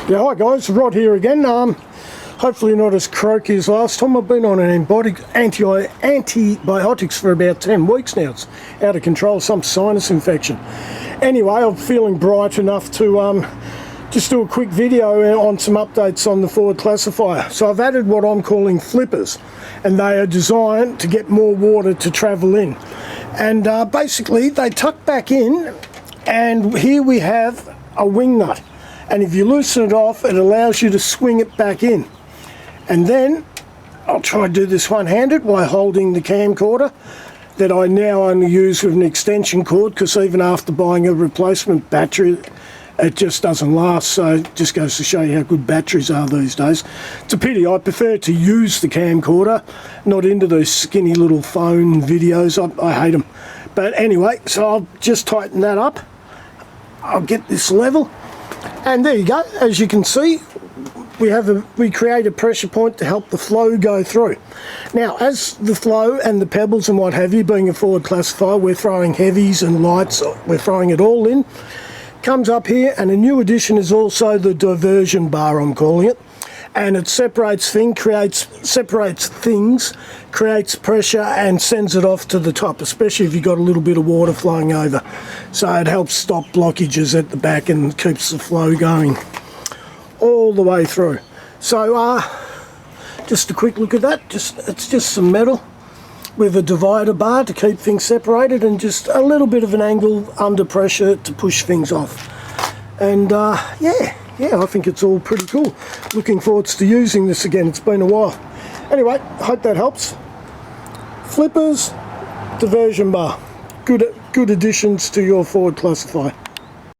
Yeah, hi guys, Rod here again. Hopefully not as croaky as last time. I've been on antibiotics for about 10 weeks now. It's out of control, some sinus infection. Anyway, I'm feeling bright enough to just do a quick video on some updates on the Forward Classifier. So I've added what I'm calling flippers, and they are designed to get more water to travel in. And basically they tuck back in, and here we have a wing nut. And if you loosen it off, it allows you to swing it back in. And then I'll try to do this one-handed while holding the camcorder that I now only use with an extension cord, because even after buying a replacement battery, it just doesn't last. So it just goes to show you how good batteries are these days. It's a pity. I prefer to use the camcorder, not into those skinny little phone videos. I hate them. But anyway, so I'll just tighten that up. I'll get this level. And there you go. As you can see, we create a pressure point to help the flow go through. Now, as the flow and the pebbles and what have you, being a Forward Classifier, we're throwing heavies and lights, we're throwing it all in. Comes up here, and a new addition is also the diversion bar, I'm calling it. And it separates things, creates pressure and sends it off to the top, especially if you've got a little bit of water flowing over. So it helps stop blockages at the back and keeps the flow going all the way through. So just a quick look at that. It's just some metal with a divider bar to keep things separated, and just a little bit of an angle under pressure to push things off. And yeah, I think it's all pretty cool. Looking forward to using this again. It's been a while. Anyway, hope that helps. Flippers, diversion bar. Good additions to your Forward Classifier.